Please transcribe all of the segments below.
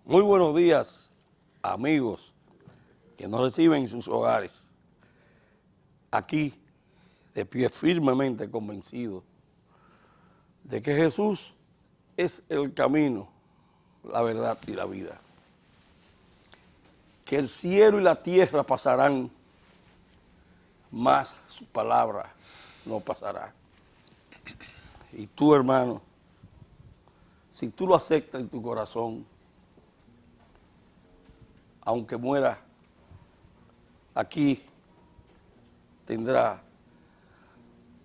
Muy buenos días, amigos que nos reciben en sus hogares. Aquí, de pie firmemente convencido de que Jesús es el camino, la verdad y la vida. Que el cielo y la tierra pasarán, mas su palabra no pasará. Y tú, hermano, si tú lo aceptas en tu corazón, aunque muera aquí, tendrá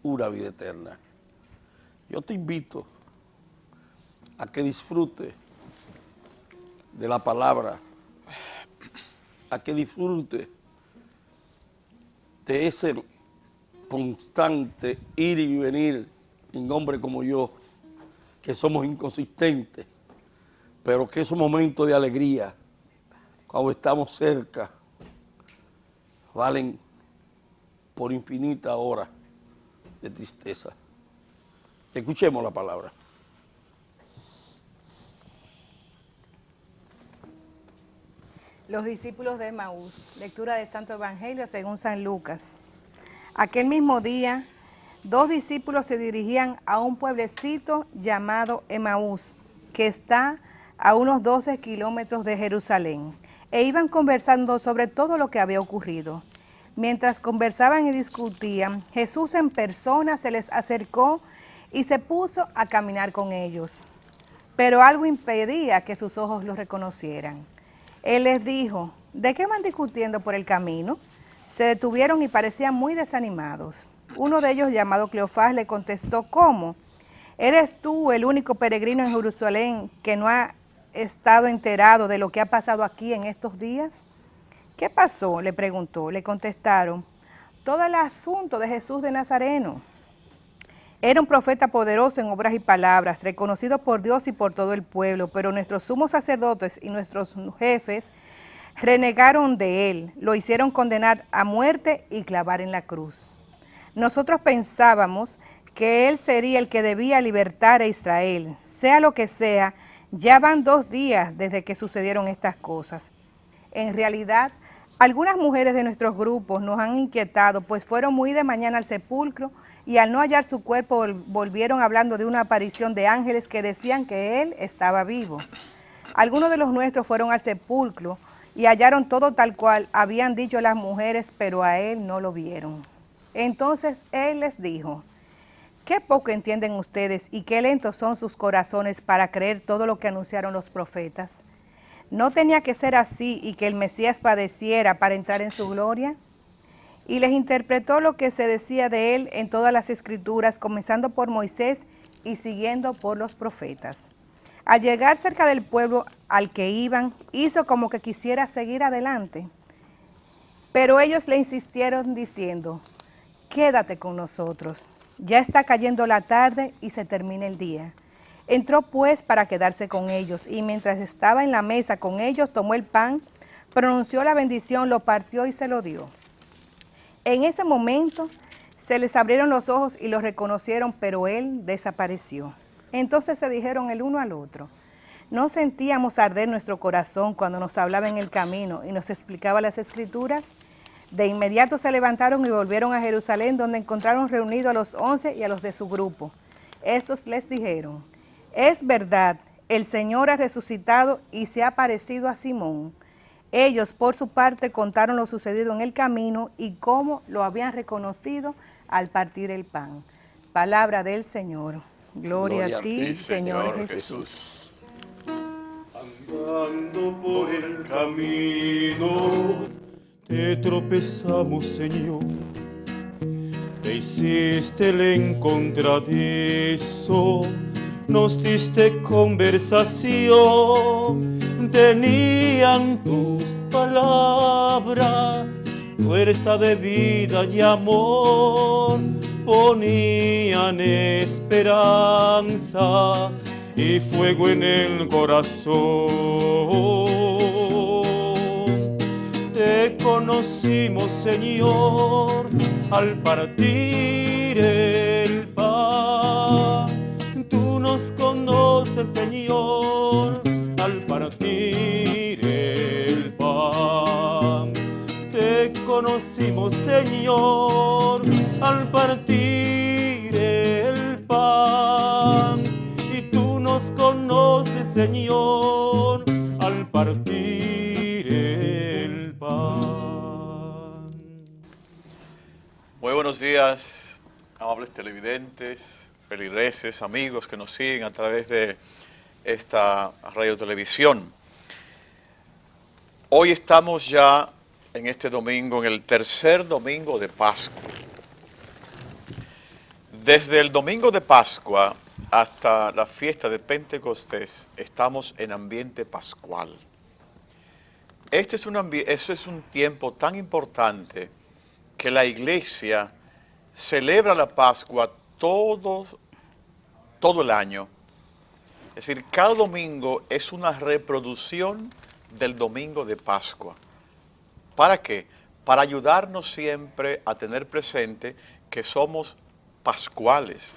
una vida eterna. Yo te invito a que disfrute de la palabra, a que disfrute de ese constante ir y venir en hombres como yo, que somos inconsistentes, pero que esos momentos de alegría, cuando estamos cerca, valen por infinita hora de tristeza. Escuchemos la palabra. Los discípulos de Emaús, lectura del Santo Evangelio según San Lucas. Aquel mismo día, 2 discípulos se dirigían a un pueblecito llamado Emaús, que está a unos 12 kilómetros de Jerusalén, e iban conversando sobre todo lo que había ocurrido. Mientras conversaban y discutían, Jesús en persona se les acercó y se puso a caminar con ellos. Pero algo impedía que sus ojos lo reconocieran. Él les dijo: ¿de qué van discutiendo por el camino? Se detuvieron y parecían muy desanimados. Uno de ellos, llamado Cleofás, le contestó: ¿cómo? ¿Eres tú el único peregrino en Jerusalén que no ha estado enterado de lo que ha pasado aquí en estos días? ¿Qué pasó?, le preguntó. Le contestaron: todo el asunto de Jesús de Nazareno. Era un profeta poderoso en obras y palabras, reconocido por Dios y por todo el pueblo, pero nuestros sumos sacerdotes y nuestros jefes renegaron de él, lo hicieron condenar a muerte y clavar en la cruz. Nosotros pensábamos que él sería el que debía libertar a Israel. Sea lo que sea, ya van 2 días desde que sucedieron estas cosas. En realidad, algunas mujeres de nuestros grupos nos han inquietado, pues fueron muy de mañana al sepulcro y al no hallar su cuerpo volvieron hablando de una aparición de ángeles que decían que él estaba vivo. Algunos de los nuestros fueron al sepulcro y hallaron todo tal cual habían dicho las mujeres, pero a él no lo vieron. Entonces él les dijo: qué poco entienden ustedes y qué lentos son sus corazones para creer todo lo que anunciaron los profetas. ¿No tenía que ser así y que el Mesías padeciera para entrar en su gloria? Y les interpretó lo que se decía de él en todas las escrituras, comenzando por Moisés y siguiendo por los profetas. Al llegar cerca del pueblo al que iban, hizo como que quisiera seguir adelante. Pero ellos le insistieron diciendo: quédate con nosotros, ya está cayendo la tarde y se termina el día. Entró pues para quedarse con ellos, y mientras estaba en la mesa con ellos, tomó el pan, pronunció la bendición, lo partió y se lo dio. En ese momento se les abrieron los ojos y lo reconocieron, pero él desapareció. Entonces se dijeron el uno al otro: ¿no sentíamos arder nuestro corazón cuando nos hablaba en el camino y nos explicaba las escrituras? De inmediato se levantaron y volvieron a Jerusalén, donde encontraron reunidos a los 11 y a los de su grupo. Estos les dijeron: es verdad, el Señor ha resucitado y se ha aparecido a Simón. Ellos, por su parte, contaron lo sucedido en el camino y cómo lo habían reconocido al partir el pan. Palabra del Señor. Gloria a ti, Señor Jesús. Andando por el camino, te tropezamos, Señor. Te hiciste el encontradizo, nos diste conversación. Tenían tus palabras fuerza de vida y amor, ponían esperanza y fuego en el corazón. Te conocimos, Señor, al partir el pan. Tú nos conoces, Señor, al partir al partir el pan. Y tú nos conoces, Señor, al partir el pan. Muy buenos días, amables televidentes, feligreses, amigos que nos siguen a través de esta radio televisión. Hoy estamos ya en este domingo, en el tercer domingo de Pascua. Desde el domingo de Pascua hasta la fiesta de Pentecostés estamos en ambiente pascual. Eso es un tiempo tan importante que la iglesia celebra la Pascua todo el año. Es decir, cada domingo es una reproducción del domingo de Pascua. ¿Para qué? Para ayudarnos siempre a tener presente que somos pascuales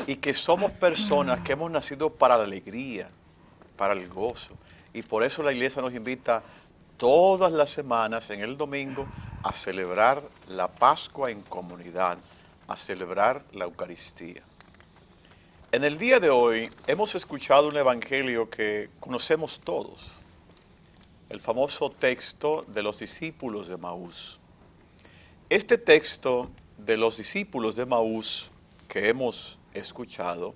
y que somos personas que hemos nacido para la alegría, para el gozo. Y por eso la iglesia nos invita todas las semanas en el domingo a celebrar la Pascua en comunidad, a celebrar la Eucaristía. En el día de hoy hemos escuchado un evangelio que conocemos todos, el famoso texto de los discípulos de Emaús. Este texto de los discípulos de Emaús que hemos escuchado,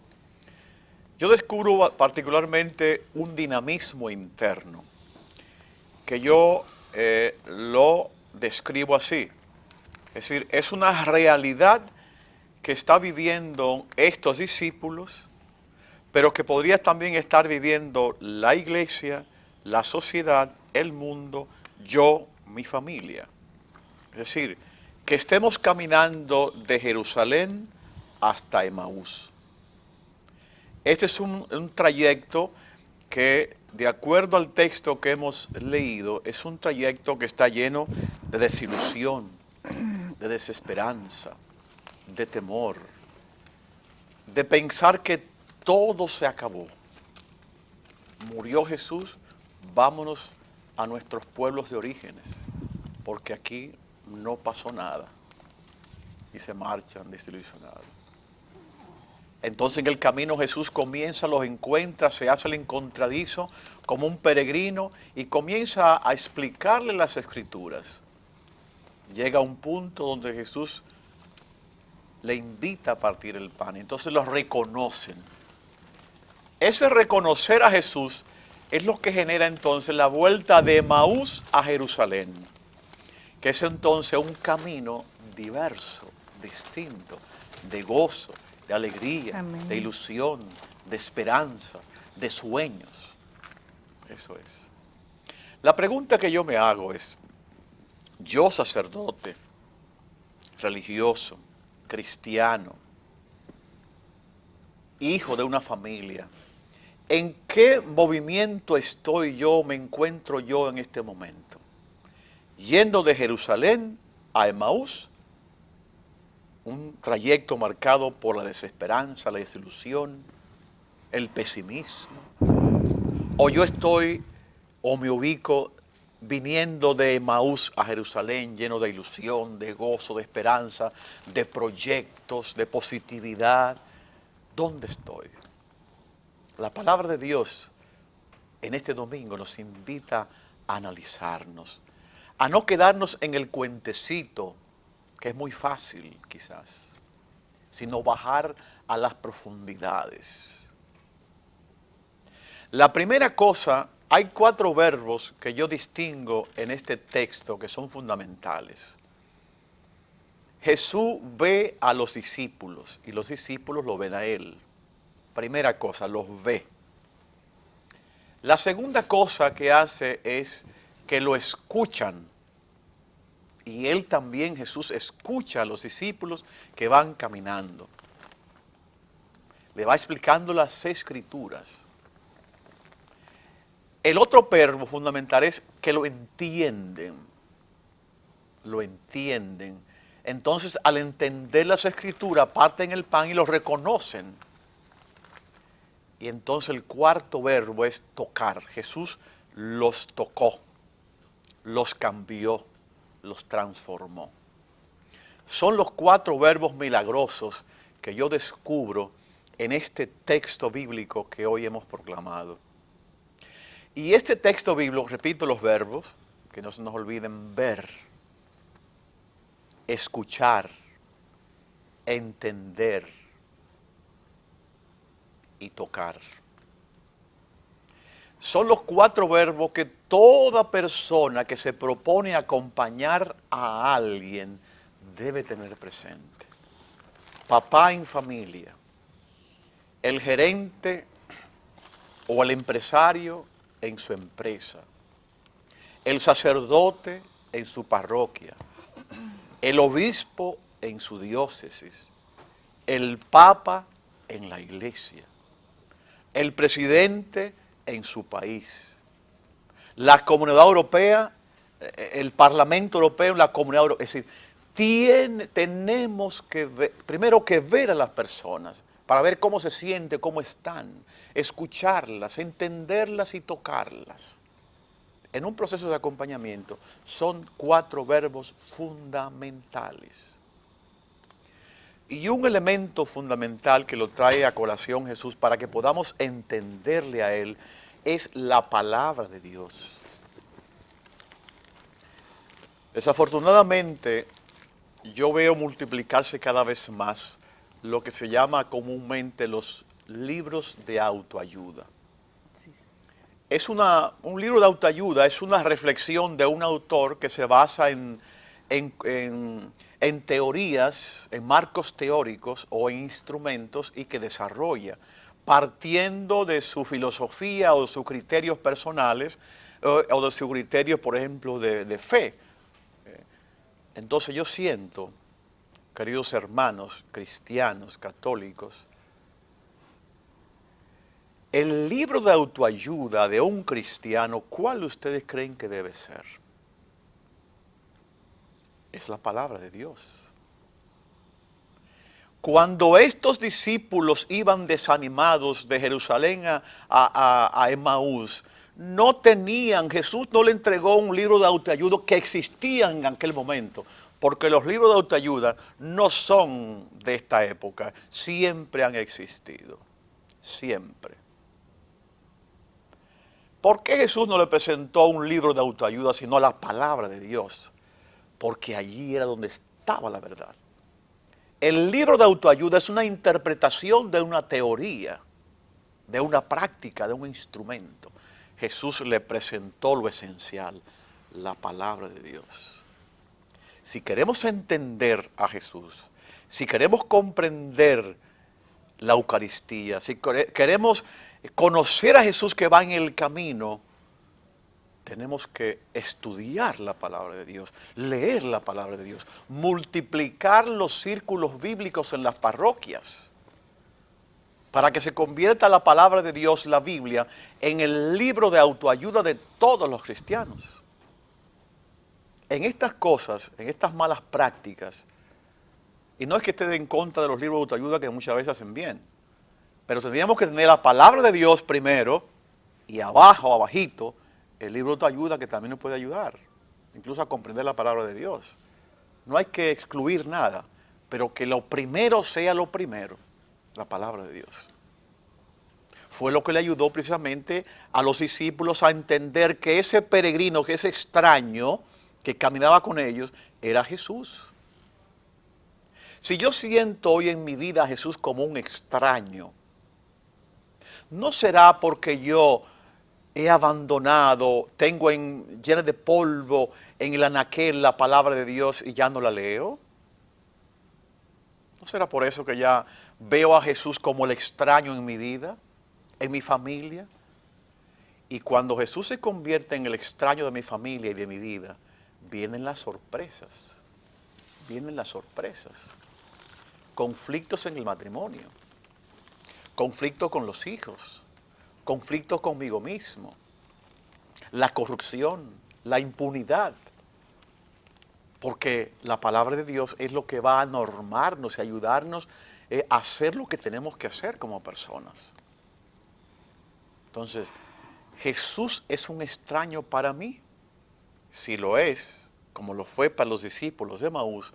yo descubro particularmente un dinamismo interno, que yo lo describo así. Es decir, es una realidad que está viviendo estos discípulos, pero que podría también estar viviendo la iglesia, la sociedad, el mundo, yo, mi familia. Es decir, que estemos caminando de Jerusalén hasta Emaús. Este es un trayecto que, de acuerdo al texto que hemos leído, es un trayecto que está lleno de desilusión, de desesperanza, de temor, de pensar que todo se acabó. Murió Jesús, vámonos a nuestros pueblos de orígenes, porque aquí no pasó nada. Y se marchan desilusionados. Entonces en el camino Jesús comienza, los encuentra, se hace el encontradizo como un peregrino y comienza a explicarle las Escrituras. Llega a un punto donde Jesús le invita a partir el pan. Entonces los reconocen. Ese reconocer a Jesús es lo que genera entonces la vuelta de Emaús a Jerusalén, que es entonces un camino diverso, distinto, de gozo, de alegría, Amén. de ilusión, de esperanza, de sueños. Eso es. La pregunta que yo me hago es, yo sacerdote, religioso, cristiano, hijo de una familia, ¿en qué movimiento me encuentro yo en este momento? Yendo de Jerusalén a Emaús, un trayecto marcado por la desesperanza, la desilusión, el pesimismo. O yo me ubico viniendo de Emaús a Jerusalén lleno de ilusión, de gozo, de esperanza, de proyectos, de positividad. ¿Dónde estoy? La palabra de Dios en este domingo nos invita a analizarnos, a no quedarnos en el cuentecito, que es muy fácil quizás, sino bajar a las profundidades. La primera cosa, hay 4 verbos que yo distingo en este texto que son fundamentales. Jesús ve a los discípulos y los discípulos lo ven a él. Primera cosa, los ve. La segunda cosa que hace es que lo escuchan. Y él también, Jesús, escucha a los discípulos que van caminando. Le va explicando las Escrituras. El otro verbo fundamental es que lo entienden. Lo entienden. Entonces, al entender las Escrituras, parten el pan y lo reconocen. Y entonces el cuarto verbo es tocar. Jesús los tocó, los cambió, los transformó. son los 4 verbos milagrosos que yo descubro en este texto bíblico que hoy hemos proclamado. Y este texto bíblico, repito los verbos, que no se nos olviden: ver, escuchar, entender y tocar. Son los 4 verbos que toda persona que se propone acompañar a alguien debe tener presente. Papá en familia, el gerente o el empresario en su empresa, el sacerdote en su parroquia, el obispo en su diócesis, el papa en la iglesia, el presidente en su país, la Comunidad Europea, el Parlamento Europeo, la Comunidad Europea. Es decir, tenemos que ver, primero que ver a las personas para ver cómo se sienten, cómo están, escucharlas, entenderlas y tocarlas. En un proceso de acompañamiento son 4 verbos fundamentales. Y un elemento fundamental que lo trae a colación Jesús para que podamos entenderle a Él es la palabra de Dios. Desafortunadamente, yo veo multiplicarse cada vez más lo que se llama comúnmente los libros de autoayuda. Es un libro de autoayuda, es una reflexión de un autor que se basa en teorías, en marcos teóricos o en instrumentos y que desarrolla, partiendo de su filosofía o de sus criterios personales o de su criterio, por ejemplo, de fe. Entonces yo siento, queridos hermanos cristianos, católicos, el libro de autoayuda de un cristiano, ¿cuál ustedes creen que debe ser? Es la palabra de Dios. Cuando estos discípulos iban desanimados de Jerusalén a Emaús, no tenían, Jesús no le entregó un libro de autoayuda que existía en aquel momento, porque los libros de autoayuda no son de esta época, siempre han existido, siempre. ¿Por qué Jesús no le presentó un libro de autoayuda sino la palabra de Dios? Porque allí era donde estaba la verdad. El libro de autoayuda es una interpretación de una teoría, de una práctica, de un instrumento. Jesús le presentó lo esencial, la palabra de Dios. Si queremos entender a Jesús, si queremos comprender la Eucaristía, si queremos conocer a Jesús que va en el camino, tenemos que estudiar la palabra de Dios, leer la palabra de Dios, multiplicar los círculos bíblicos en las parroquias, para que se convierta la palabra de Dios, la Biblia, en el libro de autoayuda de todos los cristianos. En estas cosas, en estas malas prácticas, y no es que esté en contra de los libros de autoayuda que muchas veces hacen bien, pero tendríamos que tener la palabra de Dios primero, y abajo, abajito, el libro de autoayuda que también nos puede ayudar, incluso a comprender la palabra de Dios. No hay que excluir nada, pero que lo primero sea lo primero, la palabra de Dios. Fue lo que le ayudó precisamente a los discípulos a entender que ese peregrino, que ese extraño que caminaba con ellos, era Jesús. Si yo siento hoy en mi vida a Jesús como un extraño, no será porque yo he abandonado, tengo llena de polvo en el anaquel la palabra de Dios y ya no la leo. ¿No será por eso que ya veo a Jesús como el extraño en mi vida, en mi familia? Y cuando Jesús se convierte en el extraño de mi familia y de mi vida, vienen las sorpresas. Vienen las sorpresas. Conflictos en el matrimonio, conflictos con los hijos, conflictos conmigo mismo, la corrupción, la impunidad. Porque la palabra de Dios es lo que va a normarnos y ayudarnos a hacer lo que tenemos que hacer como personas. Entonces, ¿Jesús es un extraño para mí? Si lo es, como lo fue para los discípulos de Emaús,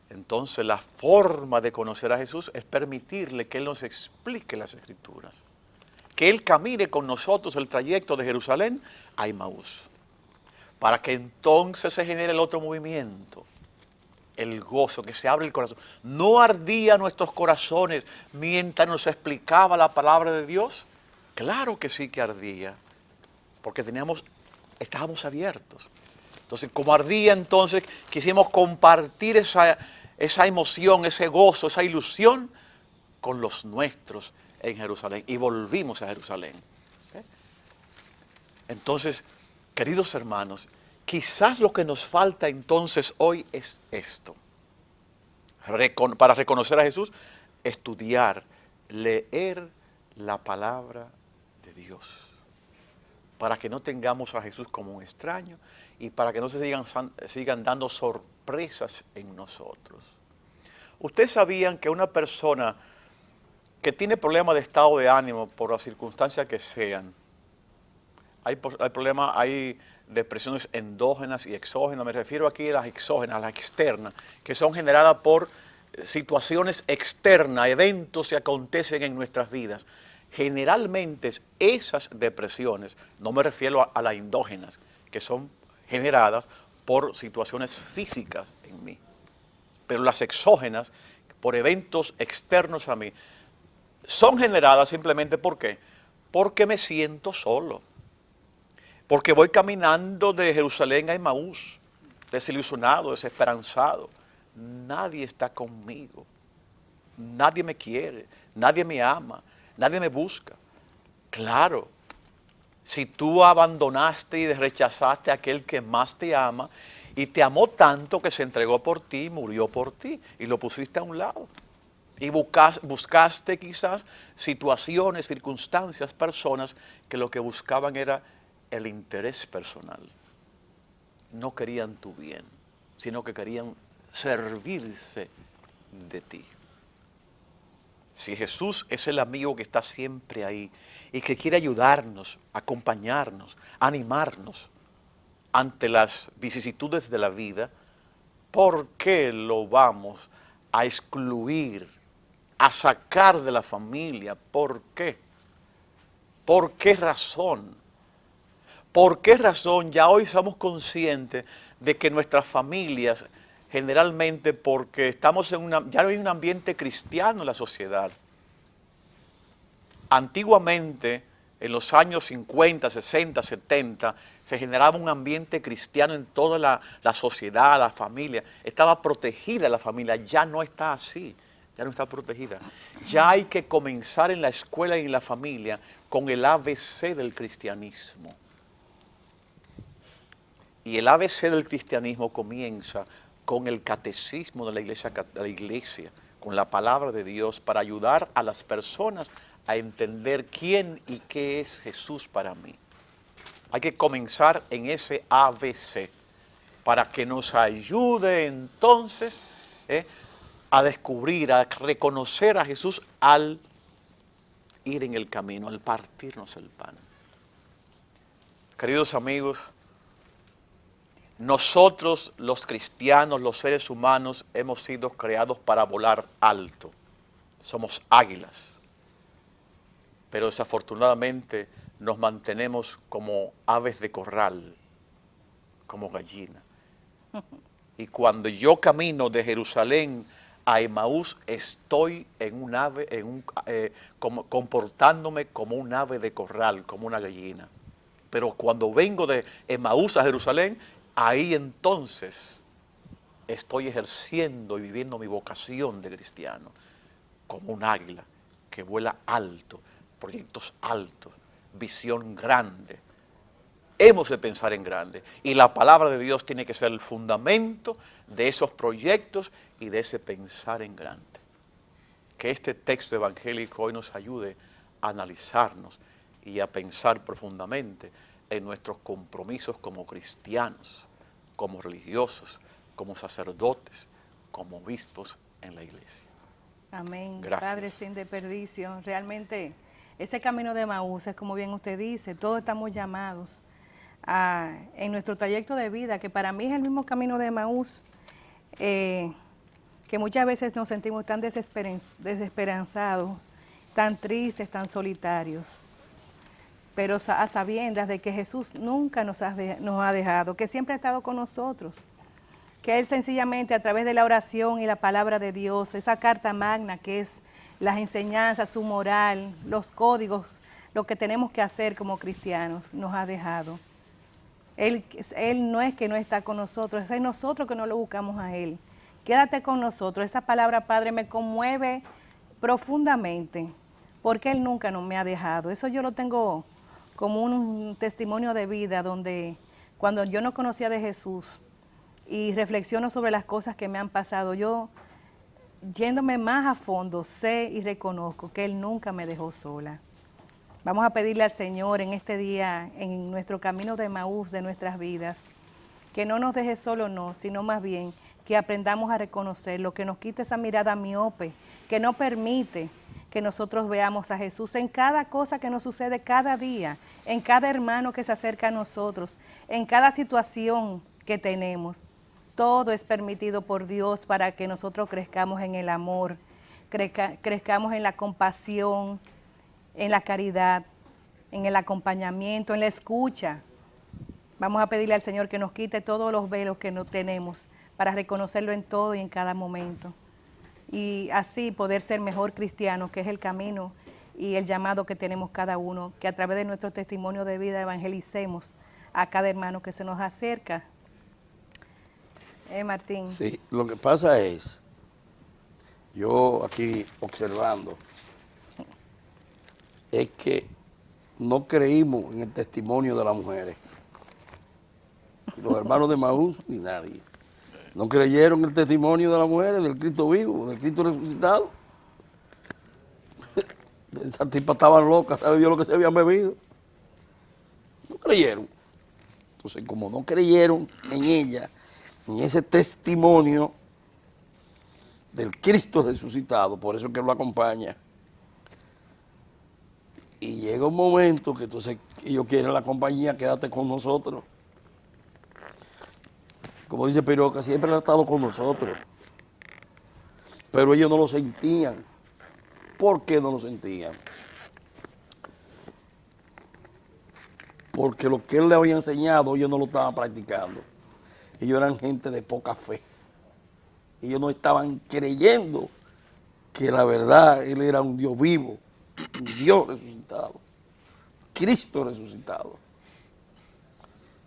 Entonces la forma de conocer a Jesús es permitirle que Él nos explique las Escrituras. Que Él camine con nosotros el trayecto de Jerusalén a Emaús. Para que entonces se genere el otro movimiento. El gozo, que se abre el corazón. ¿No ardía nuestros corazones mientras nos explicaba la palabra de Dios? Claro que sí que ardía. Porque estábamos abiertos. Entonces, como ardía, entonces quisimos compartir esa emoción, ese gozo, esa ilusión con los nuestros en Jerusalén. Y volvimos a Jerusalén. Entonces, queridos hermanos, quizás lo que nos falta entonces hoy es esto. Para reconocer a Jesús, estudiar, leer la palabra de Dios. Para que no tengamos a Jesús como un extraño y para que no se sigan dando sorpresas en nosotros. Ustedes sabían que una persona que tiene problemas de estado de ánimo por las circunstancias que sean, hay depresiones endógenas y exógenas, me refiero aquí a las exógenas, a las externas, que son generadas por situaciones externas, eventos que acontecen en nuestras vidas. Generalmente esas depresiones, no me refiero a las endógenas, que son generadas por situaciones físicas en mí, pero las exógenas, por eventos externos a mí, son generadas simplemente ¿por qué? Porque me siento solo, porque voy caminando de Jerusalén a Emaús, desilusionado, desesperanzado, nadie está conmigo, nadie me quiere, nadie me ama, nadie me busca. Claro, si tú abandonaste y rechazaste a aquel que más te ama y te amó tanto que se entregó por ti, murió por ti y lo pusiste a un lado. Y buscaste quizás situaciones, circunstancias, personas que lo que buscaban era el interés personal. No querían tu bien, sino que querían servirse de ti. Si Jesús es el amigo que está siempre ahí y que quiere ayudarnos, acompañarnos, animarnos ante las vicisitudes de la vida, ¿por qué lo vamos a excluir, a sacar de la familia? ¿Por qué? ¿Por qué razón? ¿Por qué razón ya hoy somos conscientes de que nuestras familias, generalmente porque estamos ya no hay un ambiente cristiano en la sociedad? Antiguamente, en los años 50, 60, 70, se generaba un ambiente cristiano en toda la sociedad, la familia. Estaba protegida la familia, ya no está así, ya no está protegida. Ya hay que comenzar en la escuela y en la familia con el ABC del cristianismo. Y el ABC del cristianismo comienza con el catecismo de la iglesia, con la palabra de Dios, para ayudar a las personas a entender quién y qué es Jesús para mí. Hay que comenzar en ese ABC para que nos ayude entonces a descubrir, a reconocer a Jesús al ir en el camino, al partirnos el pan. Queridos amigos, nosotros los cristianos, los seres humanos, hemos sido creados para volar alto. Somos águilas. Pero desafortunadamente nos mantenemos como aves de corral, como gallinas. Y cuando yo camino de Jerusalén a Emaús, estoy en un ave, comportándome como un ave de corral, como una gallina. Pero cuando vengo de Emaús a Jerusalén, ahí entonces estoy ejerciendo y viviendo mi vocación de cristiano, como un águila que vuela alto, proyectos altos, visión grande. Hemos de pensar en grande y la palabra de Dios tiene que ser el fundamento de esos proyectos y de ese pensar en grande. Que este texto evangélico hoy nos ayude a analizarnos y a pensar profundamente en nuestros compromisos como cristianos, como religiosos, como sacerdotes, como obispos en la iglesia. Amén. Gracias. Padre, sin desperdicio. Realmente ese camino de Emaús es como bien usted dice, todos estamos llamados en nuestro trayecto de vida, que para mí es el mismo camino de Emaús, que muchas veces nos sentimos tan desesperanzados, tan tristes, tan solitarios, pero a sabiendas de que Jesús nunca nos ha dejado, que siempre ha estado con nosotros, que Él sencillamente a través de la oración y la palabra de Dios, esa carta magna que es las enseñanzas, su moral, los códigos, lo que tenemos que hacer como cristianos, nos ha dejado. Él no es que no está con nosotros, es nosotros que no lo buscamos a Él. Quédate con nosotros. Esa palabra, Padre, me conmueve profundamente, porque Él nunca me ha dejado. Eso yo lo tengo como un testimonio de vida, donde cuando yo no conocía de Jesús y reflexiono sobre las cosas que me han pasado, yo, yéndome más a fondo, sé y reconozco que Él nunca me dejó sola. Vamos a pedirle al Señor en este día, en nuestro camino de Emaús de nuestras vidas, que no nos deje solo, no, sino más bien que aprendamos a reconocerlo, que nos quite esa mirada miope, que no permite que nosotros veamos a Jesús en cada cosa que nos sucede cada día, en cada hermano que se acerca a nosotros, en cada situación que tenemos. Todo es permitido por Dios para que nosotros crezcamos en el amor, crezcamos en la compasión, en la caridad, en el acompañamiento, en la escucha. Vamos a pedirle al Señor que nos quite todos los velos que no tenemos para reconocerlo en todo y en cada momento. Y así poder ser mejor cristianos, que es el camino y el llamado que tenemos cada uno, que a través de nuestro testimonio de vida evangelicemos a cada hermano que se nos acerca. Martín. Sí, lo que pasa es, yo aquí observando, es que no creímos en el testimonio de las mujeres. Los hermanos de Emaús ni nadie. No creyeron en el testimonio de las mujeres, del Cristo vivo, del Cristo resucitado. Esas tipas estaban locas, ¿sabe Dios lo que se habían bebido? No creyeron. Entonces, como no creyeron en ella, en ese testimonio del Cristo resucitado, por eso es que lo acompaña. Y llega un momento que entonces ellos quieren la compañía, quédate con nosotros. Como dice Piroca, siempre ha estado con nosotros. Pero ellos no lo sentían. ¿Por qué no lo sentían? Porque lo que él les había enseñado, ellos no lo estaban practicando. Ellos eran gente de poca fe. Ellos no estaban creyendo que la verdad, él era un Dios vivo, un Dios resucitado, Cristo resucitado.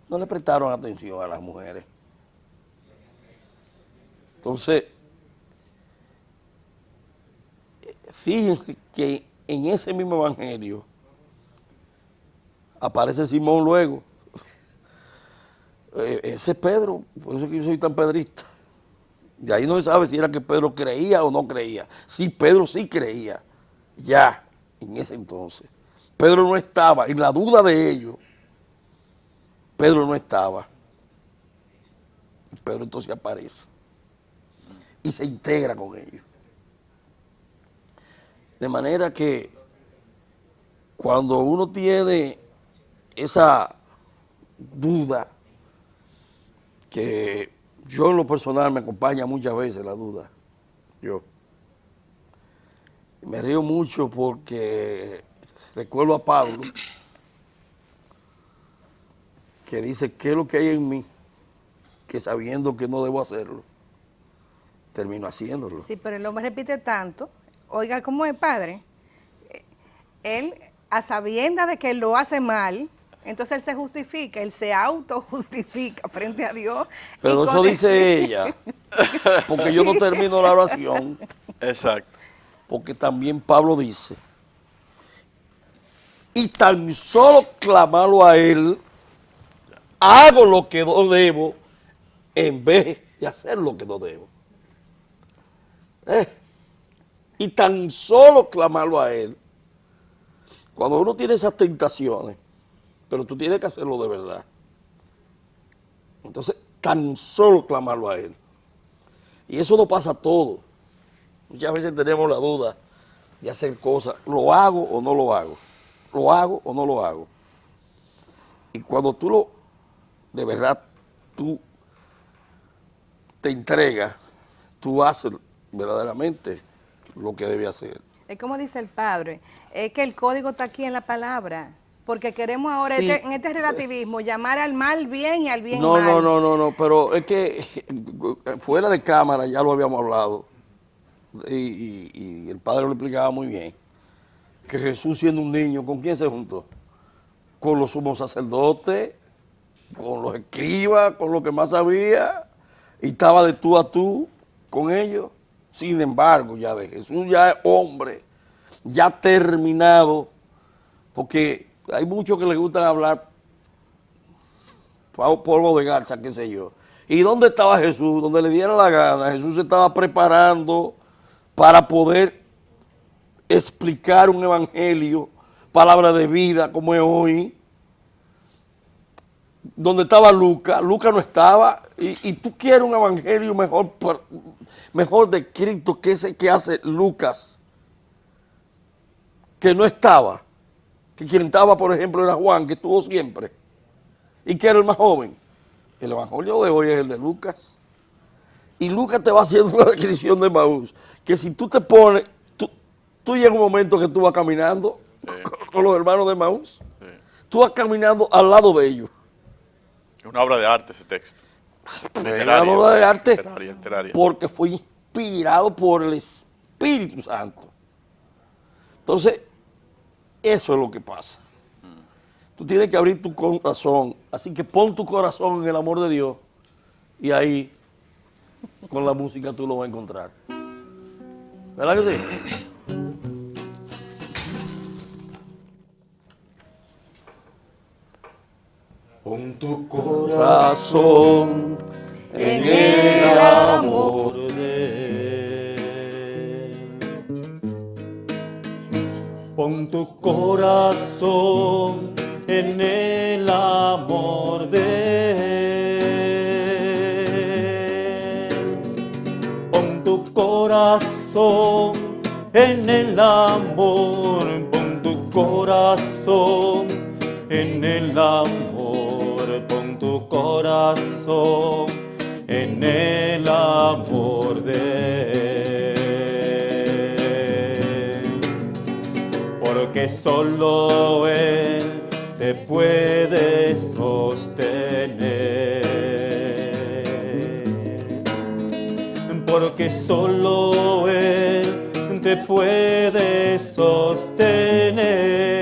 No le prestaron atención a las mujeres. Entonces, fíjense que en ese mismo evangelio aparece Simón luego. Ese es Pedro, por eso es que yo soy tan pedrista. De ahí no se sabe si era que Pedro creía o no creía. Sí, Pedro sí creía, ya en ese entonces. Pedro no estaba, en la duda de ellos, Pedro no estaba. Pedro entonces aparece y se integra con ellos. De manera que cuando uno tiene esa duda, que yo en lo personal me acompaña muchas veces la duda, me río mucho porque recuerdo a Pablo que dice, ¿qué es lo que hay en mí? Que sabiendo que no debo hacerlo, termino haciéndolo. Sí, pero el hombre repite tanto. Oiga, ¿cómo es, padre? Él, a sabiendas de que él lo hace mal, entonces él se justifica, él se autojustifica frente a Dios. Pero eso dice ella, porque yo no termino la oración. Exacto. Porque también Pablo dice, y tan solo clamarlo a él, hago lo que no debo, en vez de hacer lo que no debo. Y tan solo clamarlo a él. Cuando uno tiene esas tentaciones, pero tú tienes que hacerlo de verdad. Entonces, tan solo clamarlo a él. Y eso no pasa todo. Muchas veces tenemos la duda de hacer cosas. ¿Lo hago o no lo hago? ¿Lo hago o no lo hago? Y cuando tú de verdad, tú te entregas, tú haces verdaderamente lo que debe hacer. Es como dice el padre, es que el código está aquí en la palabra, porque queremos ahora Sí. en este relativismo llamar al mal bien y al bien No, mal. no, pero es que fuera de cámara ya lo habíamos hablado y el padre lo explicaba muy bien, que Jesús siendo un niño, ¿con quién se juntó? Con los sumos sacerdotes, con los escribas, con lo que más sabía, y estaba de tú a tú con ellos. Sin embargo, ya ves, Jesús ya es hombre, ya terminado, porque hay muchos que les gustan hablar polvo de garza, qué sé yo. ¿Y dónde estaba Jesús? Donde le diera la gana. Jesús se estaba preparando para poder explicar un evangelio, palabra de vida, como es hoy. Donde estaba Lucas, Lucas no estaba, y tú quieres un evangelio mejor de Cristo que ese que hace Lucas, que no estaba, que quien estaba, por ejemplo, era Juan, que estuvo siempre, y que era el más joven. El evangelio de hoy es el de Lucas, y Lucas te va haciendo una descripción de Maús, que si tú te pones, tú llega un momento que tú vas caminando con los hermanos de Maús, tú vas caminando al lado de ellos. Es una obra de arte ese texto. Es una obra de arte Literaria. porque fue inspirado por el Espíritu Santo. Entonces, eso es lo que pasa. Tú tienes que abrir tu corazón, así que pon tu corazón en el amor de Dios y ahí, con la música, tú lo vas a encontrar. ¿Verdad que sí? Pon tu corazón en el amor de Él. Pon tu corazón en el amor de Él. Pon tu corazón en el amor. Pon tu corazón en el amor, pon tu corazón en el amor de Él, porque solo Él te puede sostener, porque solo Él te puede sostener.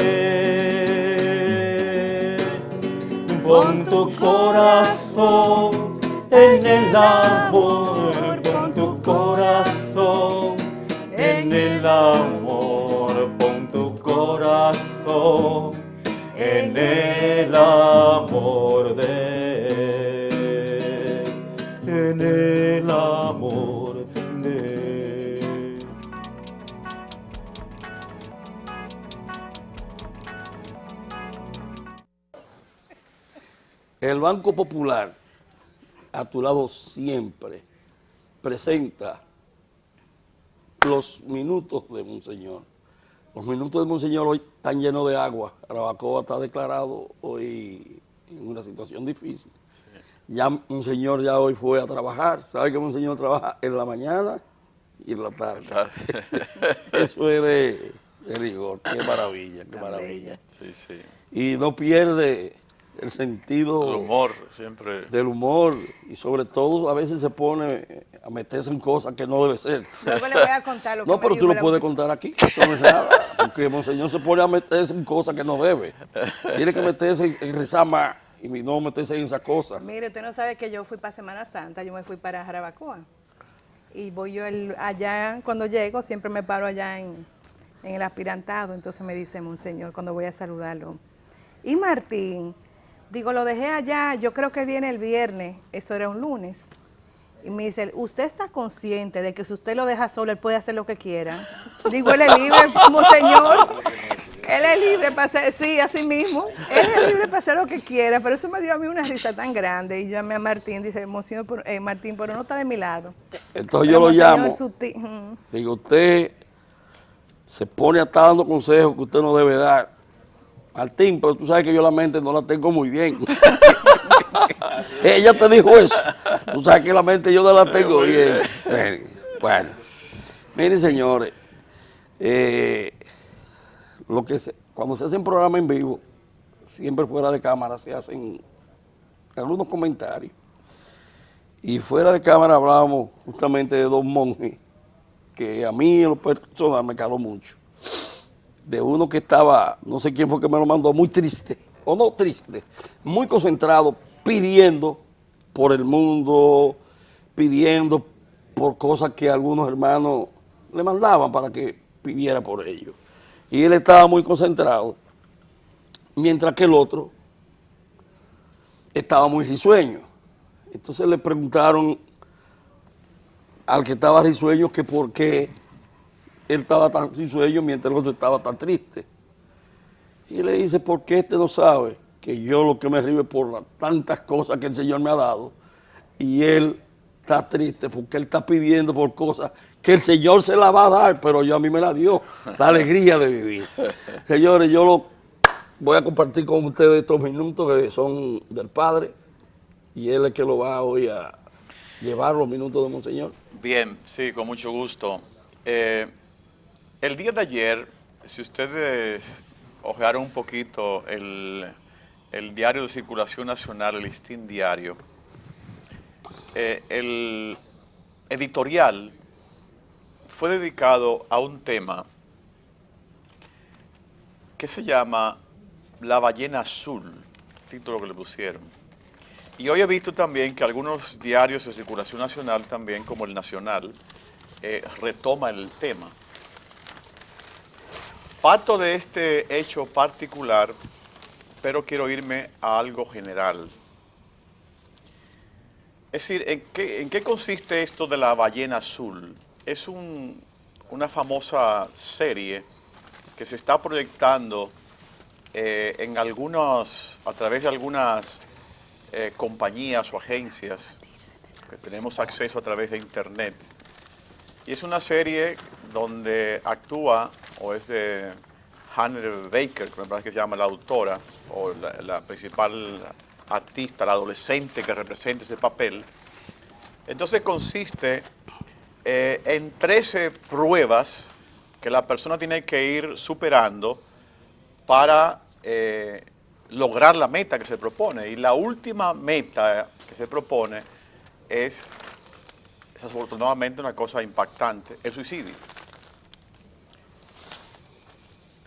Pon tu corazón en el amor, pon tu corazón en el amor, pon tu corazón en el amor de Él, en el amor de Él. El Banco Popular, a tu lado siempre, presenta los minutos de Monseñor. Los minutos de Monseñor hoy están llenos de agua. Jarabacoa está declarado hoy en una situación difícil. Ya Monseñor ya hoy fue a trabajar. ¿Sabe que Monseñor trabaja en la mañana y en la tarde? Eso es de rigor. Qué maravilla, qué maravilla. Sí, sí. Y no pierde el sentido El humor, siempre. del humor, y sobre todo a veces se pone a meterse en cosas que no debe ser. Luego le voy a contar lo que No, me pero dijo tú lo la- puedes contar aquí, eso no es nada, porque Monseñor se pone a meterse en cosas que no debe. Tiene que meterse en rezar más y no meterse en esas cosas. Mire, usted no sabe que yo fui para Semana Santa, yo me fui para Jarabacoa. Y voy yo allá, cuando llego, siempre me paro allá en el aspirantado. Entonces me dice Monseñor, cuando voy a saludarlo, y Martín, digo, lo dejé allá, yo creo que viene el viernes, eso era un lunes. Y me dice, ¿usted está consciente de que si usted lo deja solo, él puede hacer lo que quiera? Digo, él es libre, Monseñor. Él es libre para hacer, sí, así mismo. Él es libre para hacer lo que quiera, pero eso me dio a mí una risa tan grande. Y llamé a Martín, dice, Monseñor, Martín, pero no está de mi lado. Entonces Pero yo lo Monseñor, llamo, ujú. digo, usted se pone a estar dando consejos que usted no debe dar. Martín, pero tú sabes que yo la mente no la tengo muy bien. Ella te dijo eso. Tú sabes que la mente yo no la tengo bien. Bueno, Miren, señores, cuando se hacen programas en vivo, siempre fuera de cámara se hacen algunos comentarios. Y fuera de cámara hablábamos justamente de dos monjes que a mí en lo personal me caló mucho. De uno que estaba, no sé quién fue que me lo mandó, muy triste, o no triste, muy concentrado, pidiendo por el mundo, pidiendo por cosas que algunos hermanos le mandaban para que pidiera por ellos. Y él estaba muy concentrado, mientras que el otro estaba muy risueño. Entonces le preguntaron al que estaba risueño que por qué él estaba tan risueño mientras el otro estaba tan triste. Y le dice, porque este no sabe que yo lo que me río es por las tantas cosas que el Señor me ha dado, y él está triste porque él está pidiendo por cosas que el Señor se la va a dar, pero yo a mí me la dio, la alegría de vivir. Señores, voy a compartir con ustedes estos minutos que son del Padre, y él es que lo va hoy a llevar los minutos de Monseñor. Bien, sí, con mucho gusto. El día de ayer, si ustedes ojearon un poquito el diario de circulación nacional, el Listín Diario, el editorial fue dedicado a un tema que se llama La ballena azul, título que le pusieron. Y hoy he visto también que algunos diarios de circulación nacional también, como el Nacional, retoma el tema. Parto de este hecho particular, pero quiero irme a algo general. Es decir, ¿en qué consiste esto de la ballena azul? Es una famosa serie que se está proyectando a través de algunas compañías o agencias que tenemos acceso a través de internet. Y es una serie donde actúa, o es de Hannah Baker, que me parece que se llama la autora, o la principal artista, la adolescente que representa ese papel. Entonces consiste en 13 pruebas que la persona tiene que ir superando para lograr la meta que se propone. Y la última meta que se propone es desafortunadamente una cosa impactante, el suicidio.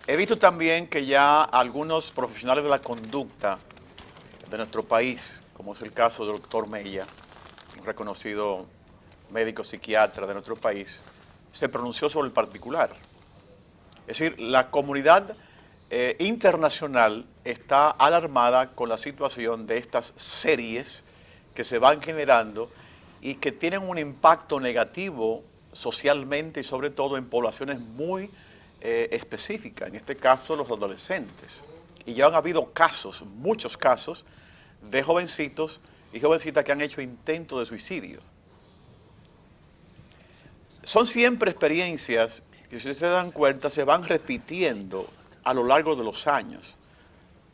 He visto también que ya algunos profesionales de la conducta de nuestro país, como es el caso del doctor Mella, un reconocido médico psiquiatra de nuestro país, se pronunció sobre el particular. Es decir, la comunidad internacional está alarmada con la situación de estas series que se van generando y que tienen un impacto negativo socialmente y sobre todo en poblaciones muy específicas, en este caso los adolescentes. Y ya han habido casos, muchos casos, de jovencitos y jovencitas que han hecho intentos de suicidio. Son siempre experiencias que, si se dan cuenta, se van repitiendo a lo largo de los años.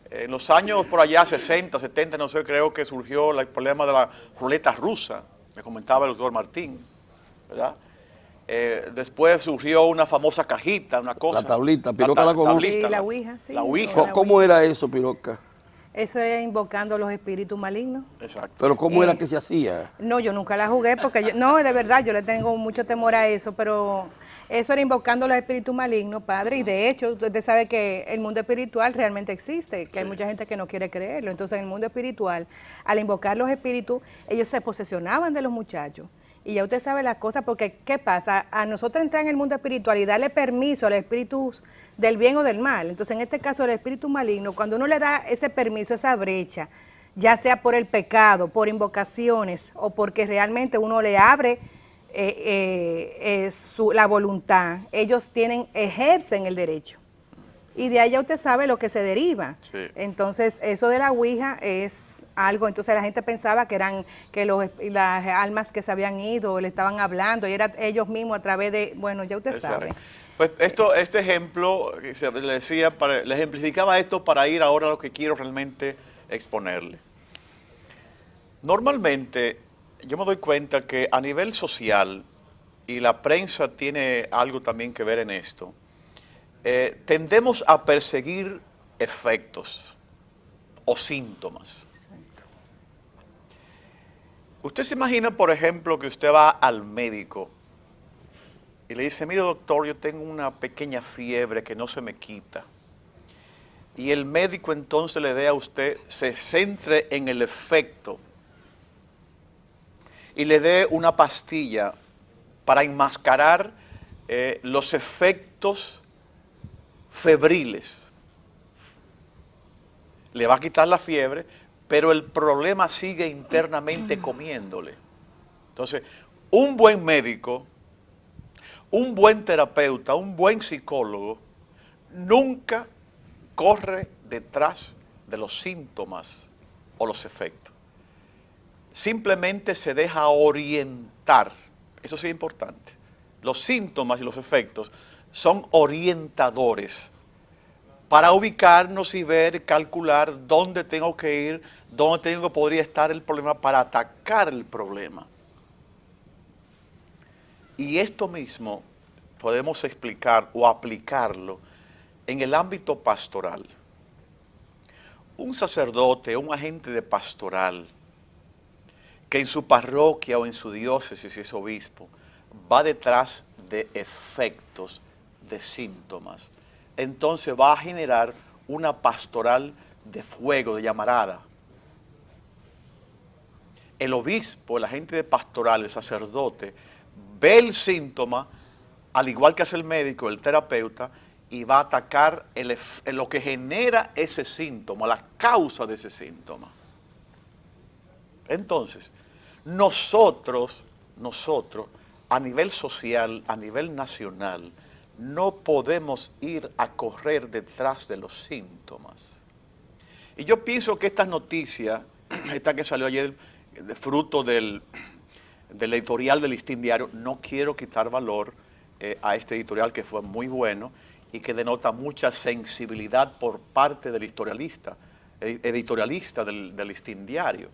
En los años por allá 60, 70, no sé, creo que surgió el problema de la ruleta rusa, me comentaba el doctor Martín, ¿verdad? Después surgió una famosa cajita, una cosa. La tablita, Piroca la conoce. Sí, la ouija, sí. La ouija. ¿Cómo era eso, Piroca? Eso era invocando los espíritus malignos. Exacto. Pero ¿cómo era que se hacía? No, yo nunca la jugué porque no, de verdad, yo le tengo mucho temor a eso, pero eso era invocando los espíritus malignos, padre, y de hecho, usted sabe que el mundo espiritual realmente existe, que sí. Hay mucha gente que no quiere creerlo. Entonces, en el mundo espiritual, al invocar los espíritus, ellos se posesionaban de los muchachos. Y ya usted sabe las cosas, porque ¿qué pasa? A nosotros entrar en el mundo espiritual y darle permiso a los espíritus del bien o del mal. Entonces, en este caso, el espíritu maligno, cuando uno le da ese permiso, esa brecha, ya sea por el pecado, por invocaciones, o porque realmente uno le abre la voluntad, ellos ejercen el derecho. Y de ahí ya usted sabe lo que se deriva. Sí. Entonces, eso de la ouija es algo, entonces la gente pensaba que las almas que se habían ido le estaban hablando y eran ellos mismos a través de, bueno, ya usted sabe. Pues este ejemplo, le decía, le ejemplificaba esto para ir ahora a lo que quiero realmente exponerle. Normalmente, yo me doy cuenta que a nivel social y la prensa tiene algo también que ver en esto, tendemos a perseguir efectos o síntomas. Usted se imagina, por ejemplo, que usted va al médico y le dice, mire doctor, yo tengo una pequeña fiebre que no se me quita. Y el médico entonces le dé a usted, se centre en el efecto y le dé una pastilla para enmascarar los efectos febriles. Le va a quitar la fiebre, pero el problema sigue internamente comiéndole. Entonces, un buen médico, un buen terapeuta, un buen psicólogo, nunca corre detrás de los síntomas o los efectos. Simplemente se deja orientar. Eso sí es importante. Los síntomas y los efectos son orientadores para ubicarnos y ver, calcular dónde tengo que ir, dónde podría estar el problema para atacar el problema. Y esto mismo podemos explicar o aplicarlo en el ámbito pastoral. Un sacerdote, un agente de pastoral, que en su parroquia o en su diócesis, si es obispo, va detrás de efectos, de síntomas, entonces va a generar una pastoral de fuego, de llamarada. El obispo, el agente de pastoral, el sacerdote, ve el síntoma, al igual que hace el médico, el terapeuta, y va a atacar lo que genera ese síntoma, la causa de ese síntoma. Entonces, nosotros, a nivel social, a nivel nacional, no podemos ir a correr detrás de los síntomas. Y yo pienso que estas noticias, esta que salió ayer, fruto del editorial del Listín Diario, no quiero quitar valor a este editorial que fue muy bueno y que denota mucha sensibilidad por parte del editorialista del Listín Diario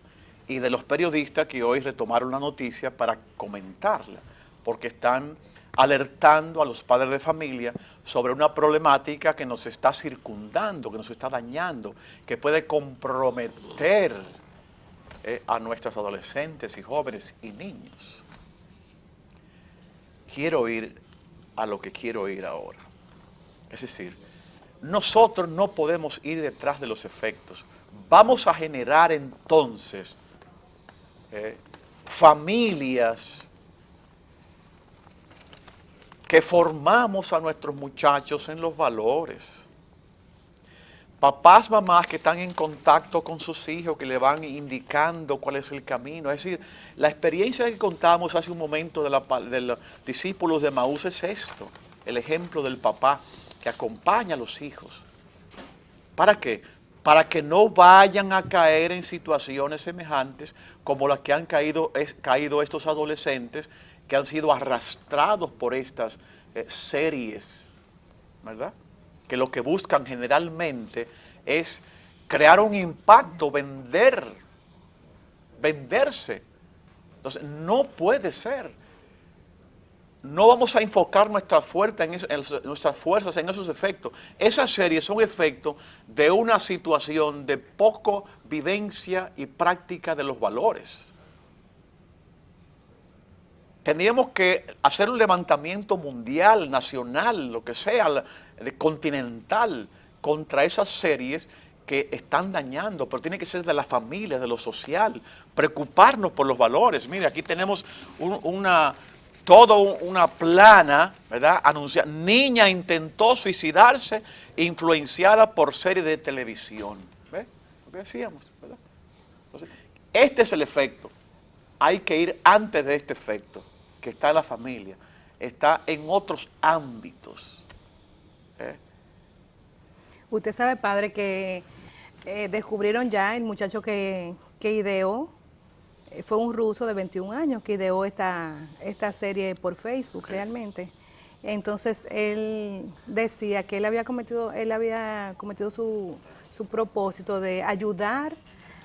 y de los periodistas que hoy retomaron la noticia para comentarla, porque están alertando a los padres de familia sobre una problemática que nos está circundando, que nos está dañando, que puede comprometer a nuestros adolescentes y jóvenes y niños. Quiero ir a lo que quiero ir ahora. Es decir, nosotros no podemos ir detrás de los efectos. Vamos a generar entonces familias que formamos a nuestros muchachos en los valores. Papás, mamás que están en contacto con sus hijos, que le van indicando cuál es el camino. Es decir, la experiencia que contamos hace un momento de los discípulos de Emaús es esto, el ejemplo del papá que acompaña a los hijos. ¿Para qué? Para que no vayan a caer en situaciones semejantes como las que han caído estos adolescentes que han sido arrastrados por estas series, ¿verdad? Que lo que buscan generalmente es crear un impacto, venderse. Entonces, no puede ser. No vamos a enfocar nuestras fuerzas en esos efectos. Esas series son efectos de una situación de poco vivencia y práctica de los valores. Tendríamos que hacer un levantamiento mundial, nacional, lo que sea, continental, contra esas series que están dañando, pero tiene que ser de la familia, de lo social, preocuparnos por los valores. Mire, aquí tenemos toda una plana, ¿verdad? Anunciada. Niña intentó suicidarse influenciada por serie de televisión. ¿Ves? Lo que decíamos, ¿verdad? Entonces, este es el efecto. Hay que ir antes de este efecto, que está en la familia, está en otros ámbitos. Usted sabe, padre, que descubrieron ya el muchacho que ideó, fue un ruso de 21 años que ideó esta serie por Facebook realmente. Entonces él decía que él había cometido su propósito de ayudar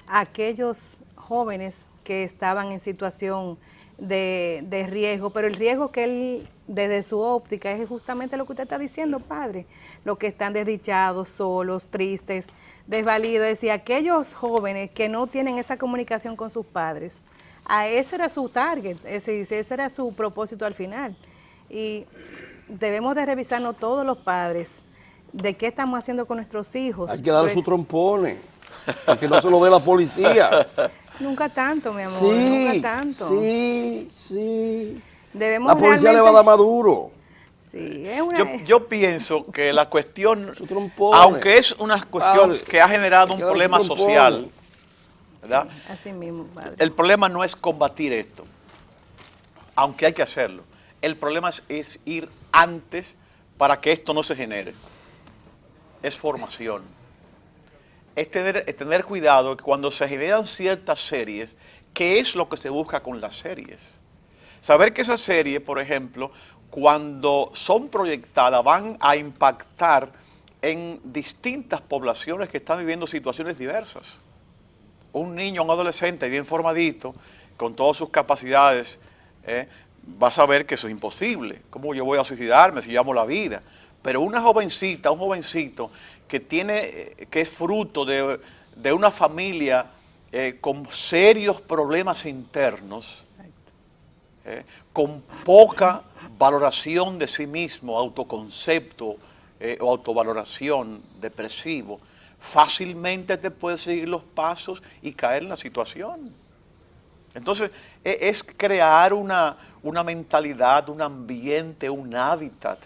a aquellos jóvenes que estaban en situación de riesgo, pero el riesgo que él, desde su óptica, es justamente lo que usted está diciendo, padre, los que están desdichados, solos, tristes, desvalidos, es decir, aquellos jóvenes que no tienen esa comunicación con sus padres, a ese era su target, ese era su propósito al final, y debemos de revisarnos todos los padres, de qué estamos haciendo con nuestros hijos. Hay que darle sus trompones, para que no se lo dé la policía. Nunca tanto, mi amor, Sí, nunca tanto. sí. Debemos La policía le va a dar más duro. Sí, es una... Yo pienso que la cuestión, Sus trompones. aunque es una cuestión Padre, que ha generado hay un que darle problema sus trompones. social, ¿verdad? Así mismo, padre. El problema no es combatir esto, aunque hay que hacerlo. El problema es ir antes para que esto no se genere. Es formación. Es tener cuidado que cuando se generan ciertas series, ¿qué es lo que se busca con las series? Saber que esas series, por ejemplo, cuando son proyectadas, van a impactar en distintas poblaciones que están viviendo situaciones diversas. Un niño, un adolescente bien formadito, con todas sus capacidades, va a saber que eso es imposible. ¿Cómo yo voy a suicidarme si yo amo la vida? Pero una jovencita, un jovencito que es fruto de una familia con serios problemas internos, con poca valoración de sí mismo, autoconcepto o autovaloración, depresivo, fácilmente te puedes seguir los pasos y caer en la situación. Entonces, es crear una mentalidad, un ambiente, un hábitat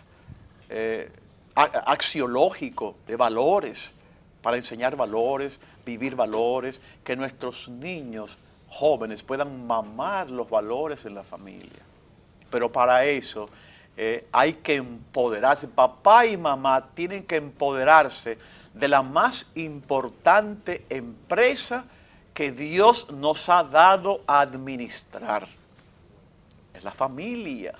axiológico de valores, para enseñar valores, vivir valores, que nuestros niños jóvenes puedan mamar los valores en la familia. Pero para eso hay que empoderarse. Papá y mamá tienen que empoderarse de la más importante empresa que Dios nos ha dado a administrar. Es la familia.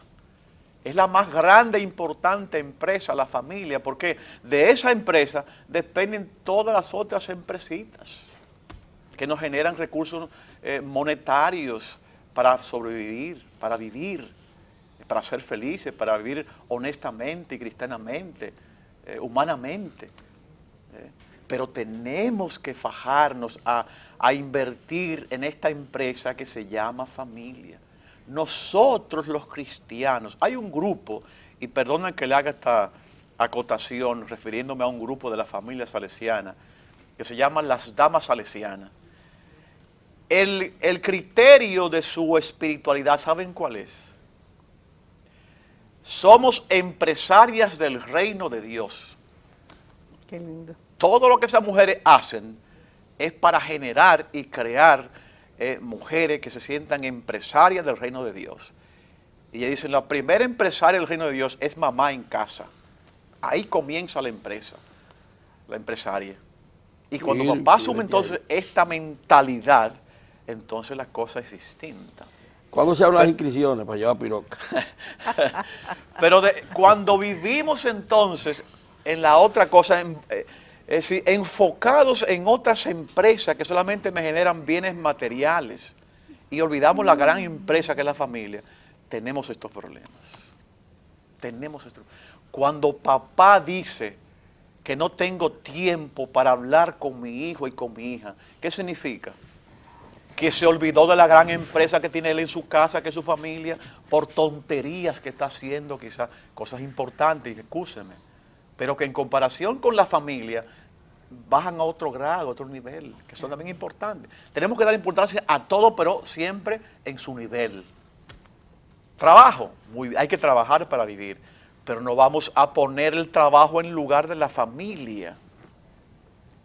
Es la más grande e importante empresa, la familia, porque de esa empresa dependen todas las otras empresitas que nos generan recursos monetarios para sobrevivir, para vivir, para ser felices, para vivir honestamente y cristianamente, humanamente. Pero tenemos que fajarnos a invertir en esta empresa que se llama familia. Nosotros los cristianos, hay un grupo, y perdonen que le haga esta acotación refiriéndome a un grupo de la familia salesiana, que se llama las damas salesianas. El criterio de su espiritualidad, ¿saben cuál es? Somos empresarias del reino de Dios. Qué lindo. Todo lo que esas mujeres hacen es para generar y crear mujeres que se sientan empresarias del reino de Dios. Y ella dice, la primera empresaria del reino de Dios es mamá en casa. Ahí comienza la empresa, la empresaria. Y cuando papá asume entonces esta mentalidad, entonces la cosa es distinta. ¿Cuándo se abren las inscripciones para llevar piroca? Pero cuando vivimos entonces en la otra cosa, es decir, enfocados en otras empresas que solamente me generan bienes materiales y olvidamos la gran empresa que es la familia, tenemos estos problemas. Cuando papá dice que no tengo tiempo para hablar con mi hijo y con mi hija, ¿qué significa? Que se olvidó de la gran empresa que tiene él en su casa, que es su familia, por tonterías que está haciendo, quizás cosas importantes, excúseme, pero que en comparación con la familia bajan a otro grado, a otro nivel, que son también importantes. Tenemos que dar importancia a todo, pero siempre en su nivel. Trabajo, hay que trabajar para vivir, pero no vamos a poner el trabajo en lugar de la familia.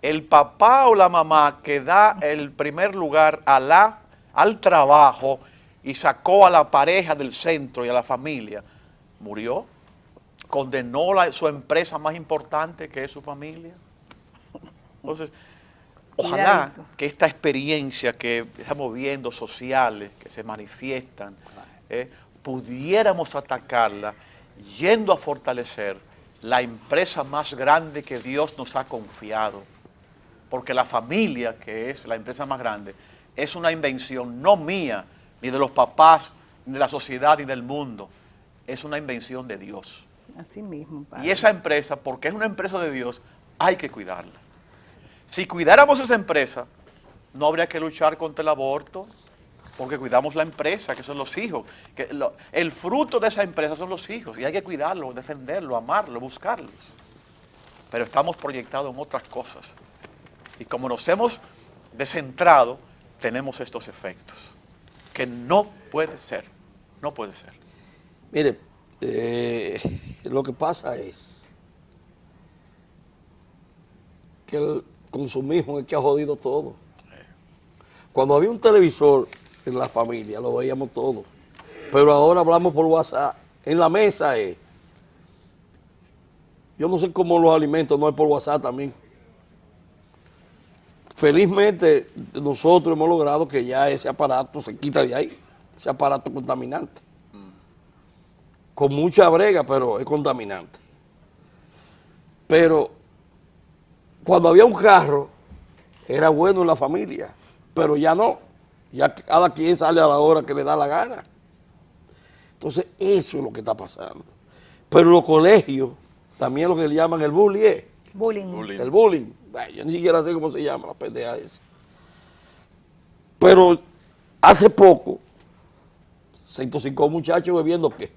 El papá o la mamá que da el primer lugar al trabajo y sacó a la pareja del centro y a la familia, murió, condenó su empresa más importante que es su familia. Entonces, ojalá que esta experiencia que estamos viendo sociales, que se manifiestan, pudiéramos atacarla yendo a fortalecer la empresa más grande que Dios nos ha confiado. Porque la familia, que es la empresa más grande, es una invención no mía, ni de los papás de la sociedad y del mundo, es una invención de Dios. Así mismo, padre. Y esa empresa, porque es una empresa de Dios, hay que cuidarla. Si cuidáramos esa empresa, no habría que luchar contra el aborto, porque cuidamos la empresa, que son los hijos. El fruto de esa empresa son los hijos, y hay que cuidarlos, defenderlos, amarlos, buscarlos. Pero estamos proyectados en otras cosas. Y como nos hemos descentrado, tenemos estos efectos, que no puede ser, no puede ser. Mire, lo que pasa es que el consumismo es que ha jodido todo. Cuando había un televisor en la familia, lo veíamos todo. Pero ahora hablamos por WhatsApp. En la mesa yo no sé cómo los alimentos no es por WhatsApp también. Felizmente nosotros hemos logrado que ya ese aparato se quita de ahí, ese aparato contaminante. Con mucha brega, pero es contaminante. Pero cuando había un carro, era bueno en la familia, pero ya no. Ya cada quien sale a la hora que le da la gana. Entonces, eso es lo que está pasando. Pero los colegios, también lo que le llaman el bullying, Bullying. el bullying. Ay, yo ni siquiera sé cómo se llama la pendeja esa. Pero hace poco se intoxicó un muchacho bebiendo ¿qué?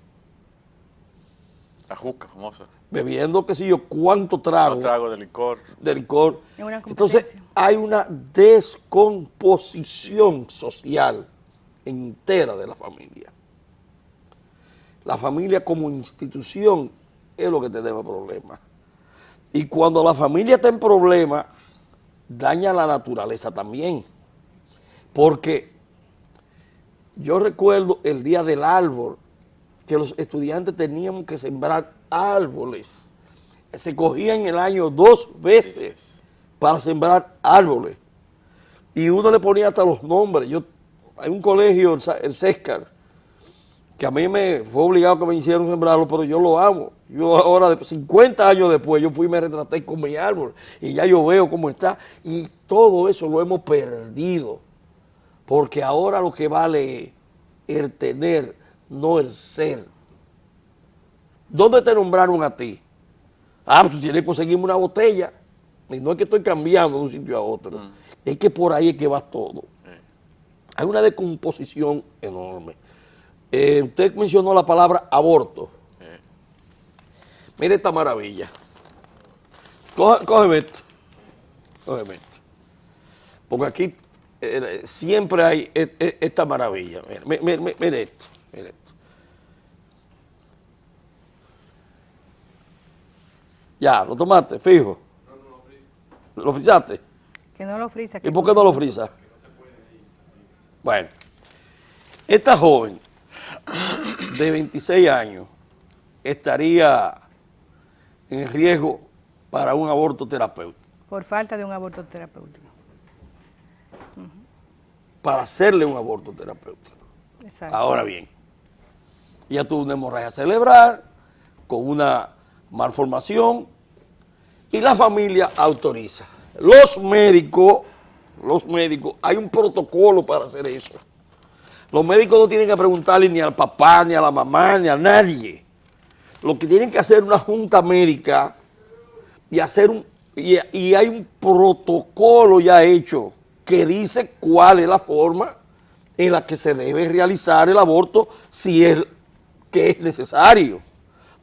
La juca famosa. Bebiendo qué sé yo cuánto trago. Un trago de licor. De licor. Es una Entonces competencia. hay una descomposición social entera de la familia. La familia como institución es lo que tenemos problemas. Y cuando la familia está en problemas, daña la naturaleza también. Porque yo recuerdo el día del árbol, que los estudiantes teníamos que sembrar árboles. Se cogían el año 2 veces para sembrar árboles. Y uno le ponía hasta los nombres. Hay un colegio, el Céscar, que a mí me fue obligado que me hicieron sembrarlo, pero yo lo amo. Yo ahora, 50 años después, yo fui y me retraté con mi árbol. Y ya yo veo cómo está. Y todo eso lo hemos perdido. Porque ahora lo que vale es el tener, no el ser. ¿Dónde te nombraron a ti? Ah, tú tienes que conseguirme una botella. Y no es que estoy cambiando de un sitio a otro. Es que por ahí es que va todo. Hay una descomposición enorme. Usted mencionó la palabra aborto. Mire esta maravilla. Cógeme esto. Cógeme esto. Porque aquí siempre hay esta maravilla. Mire esto. Mire esto. Ya, ¿lo tomaste? Fijo. ¿Lo frizaste? Que no lo frisa. ¿Y por qué no lo frisa? Bueno, esta joven de 26 años estaría en riesgo para un aborto terapéutico. Por falta de un aborto terapéutico. Para hacerle un aborto terapéutico. Exacto. Ahora bien, ella tuvo una hemorragia cerebral con una malformación y la familia autoriza. Los médicos, hay un protocolo para hacer eso. Los médicos no tienen que preguntarle ni al papá, ni a la mamá, ni a nadie. Lo que tienen que hacer es una junta médica y y hay un protocolo ya hecho que dice cuál es la forma en la que se debe realizar el aborto si es que es necesario.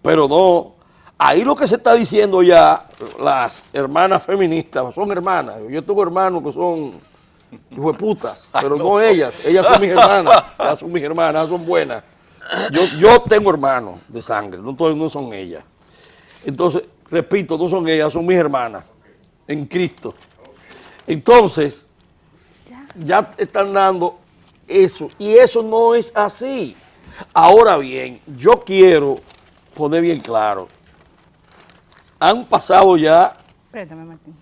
Pero no, ahí lo que se está diciendo ya, las hermanas feministas, son hermanas, yo tengo hermanos que son hijueputas, pero no ellas son mis hermanas, ellas son buenas. Yo tengo hermanos de sangre, no son ellas. Entonces, repito, no son ellas, son mis hermanas en Cristo. Entonces, ya están dando eso, y eso no es así. Ahora bien, yo quiero poner bien claro, han pasado ya, Préstame, Martín.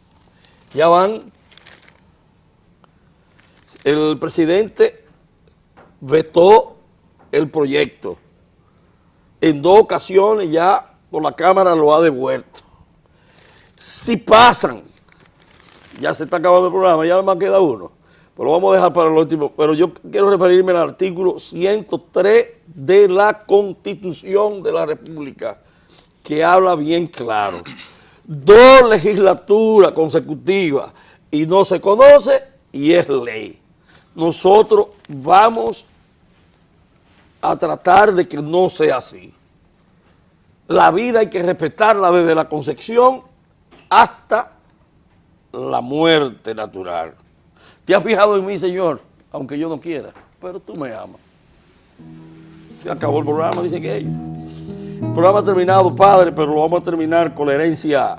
ya van, el presidente vetó el proyecto. En 2 ocasiones ya por la Cámara lo ha devuelto. Si pasan, ya se está acabando el programa, ya nada más queda uno. Pero lo vamos a dejar para el último. Pero yo quiero referirme al artículo 103 de la Constitución de la República, que habla bien claro. 2 legislaturas consecutivas y no se conoce y es ley. Nosotros vamos a tratar de que no sea así. La vida hay que respetarla desde la concepción hasta la muerte natural. ¿Te has fijado en mí, Señor? Aunque yo no quiera, pero tú me amas. Se acabó el programa, dicen que ellos. El programa ha terminado, Padre, pero lo vamos a terminar con la herencia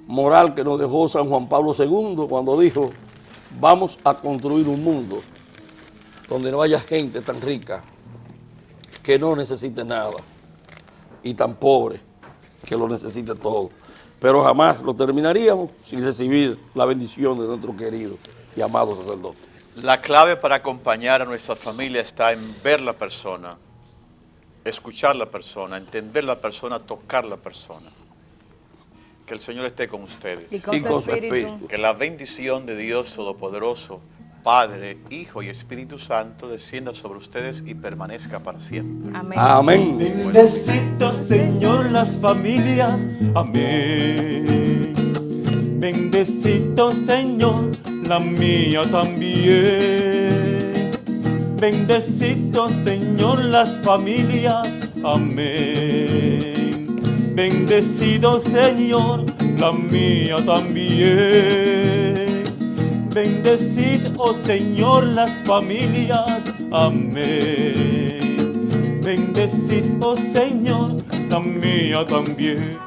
moral que nos dejó San Juan Pablo II cuando dijo: vamos a construir un mundo donde no haya gente tan rica que no necesite nada y tan pobre que lo necesite todo. Pero jamás lo terminaríamos sin recibir la bendición de nuestro querido y amado sacerdote. La clave para acompañar a nuestra familia está en ver la persona, escuchar la persona, entender la persona, tocar la persona. Que el Señor esté con ustedes. Y con su espíritu. Que la bendición de Dios Todopoderoso, Padre, Hijo y Espíritu Santo descienda sobre ustedes y permanezca para siempre. Amén. Amén. Bendecito, Señor, las familias. Amén. Bendecito, Señor, la mía también. Bendecito, Señor, las familias. Amén. Bendecido, Señor, la mía también. Bendecid, oh Señor, las familias. Amén. Bendecid, oh Señor, la mía también.